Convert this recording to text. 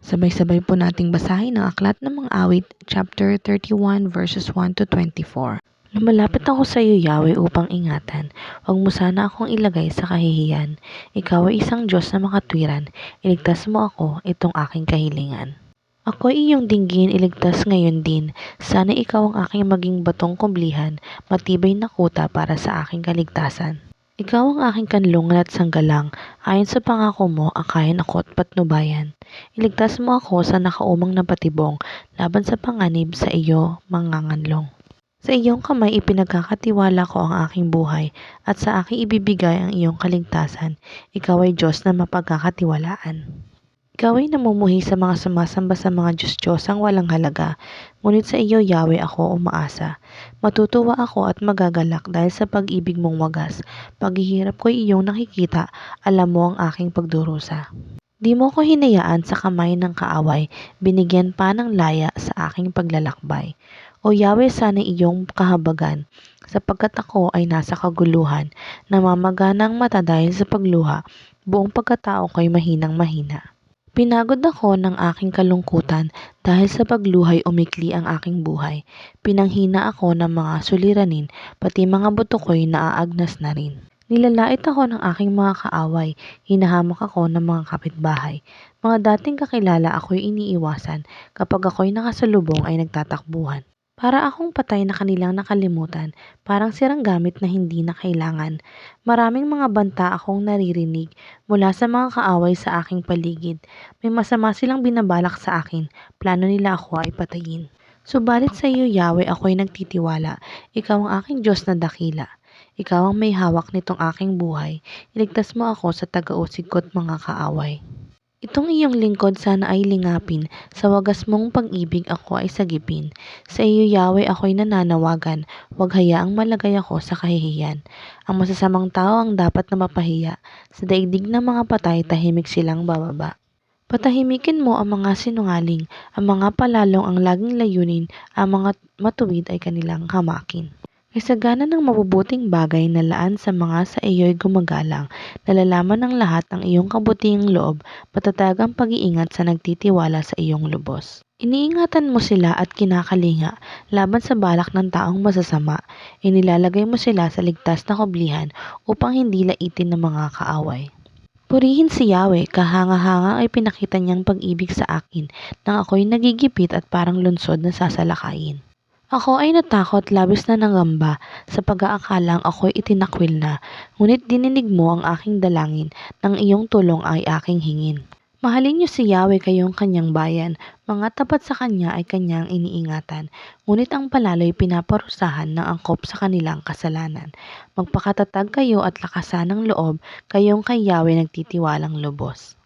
Sabay-sabay po nating basahin ang Aklat ng Mga Awit, chapter 31, verses 1 to 24. Lumalapit ako sa iyo, Yahweh, upang ingatan. Huwag mo sana akong ilagay sa kahihiyan. Ikaw ay isang Diyos na makatwiran. Iligtas mo ako, itong aking kahilingan. Ako ay iyong dinggin, iligtas ngayon din. Sana ikaw ang aking maging batong kumblihan, matibay na kuta para sa aking kaligtasan. Ikaw ang aking kanlungan at sanggalang, ayon sa pangako mo, akayin ako't patnubayan. Iligtas mo ako sa nakaumang na patibong, laban sa panganib sa iyo, manganganlong. Sa iyong kamay ipinagkakatiwala ko ang aking buhay, at sa aking ibibigay ang iyong kaligtasan. Ikaw ay Diyos na mapagkakatiwalaan. Ikaw ay namumuhi sa mga sumasamba sa mga Diyos-Diyosang walang halaga, ngunit sa iyo, Yahweh, ako umaasa. Matutuwa ako at magagalak dahil sa pag-ibig mong wagas. Paghihirap ko'y iyong nakikita, alam mo ang aking pagdurusa. Di mo ko hinayaan sa kamay ng kaaway, binigyan pa ng laya sa aking paglalakbay. O Yahweh, sana iyong kahabagan, sapagkat ako ay nasa kaguluhan, namamagana ang mata dahil sa pagluha, buong pagkatao ko'y mahinang-mahina. Pinagod ako ng aking kalungkutan dahil sa pagluhay umikli ang aking buhay. Pinanghina ako ng mga suliranin, pati mga buto ko'y naaagnas na rin. Nilalait ako ng aking mga kaaway, hinahamak ako ng mga kapitbahay. Mga dating kakilala ako'y iniiwasan, kapag ako'y nakasalubong ay nagtatakbuhan. Para akong patay na kanilang nakalimutan, parang sirang gamit na hindi na kailangan. Maraming mga banta akong naririnig mula sa mga kaaway sa aking paligid. May masama silang binabalak sa akin, plano nila ako ay patayin. Subalit sa iyo, Yahweh, ako'y nagtitiwala. Ikaw ang aking Diyos na dakila. Ikaw ang may hawak nitong aking buhay. Iligtas mo ako sa taga-usig ko't mga kaaway. Itong iyong lingkod sana ay lingapin, sa wagas mong pag-ibig ako ay sagipin. Sa iyo, Yahweh, ako'y nananawagan, huwag hayaang malagay ako sa kahihiyan. Ang masasamang tao ang dapat na mapahiya, sa daigdig ng mga patay tahimik silang bababa. Patahimikin mo ang mga sinungaling, ang mga palalong ang laging layunin, ang mga matuwid ay kanilang hamakin. Kaysagana ng mabubuting bagay na laan sa mga sa iyo'y gumagalang, nalalaman ng lahat ang iyong kabutihang loob, matatag ang pag-iingat sa nagtitiwala sa iyong lubos. Iniingatan mo sila at kinakalinga, laban sa balak ng taong masasama, inilalagay mo sila sa ligtas na kublihan upang hindi laitin ng mga kaaway. Purihin si Yahweh, kahanga-hanga ay pinakita niyang pag-ibig sa akin, nang ako'y nagigipit at parang lunsod na sasalakayin. Ako ay natakot, labis na nangamba, sa pag-aakalang ako'y itinakwil na, ngunit dininig mo ang aking dalangin, ng iyong tulong ay aking hingin. Mahalin niyo si Yahweh, kayong kanyang bayan, mga tapat sa kanya ay kanyang iniingatan, ngunit ang palalo'y pinaparusahan ng angkop sa kanilang kasalanan. Magpakatatag kayo at lakasan ng loob, kayong kay Yahweh nagtitiwalang lubos.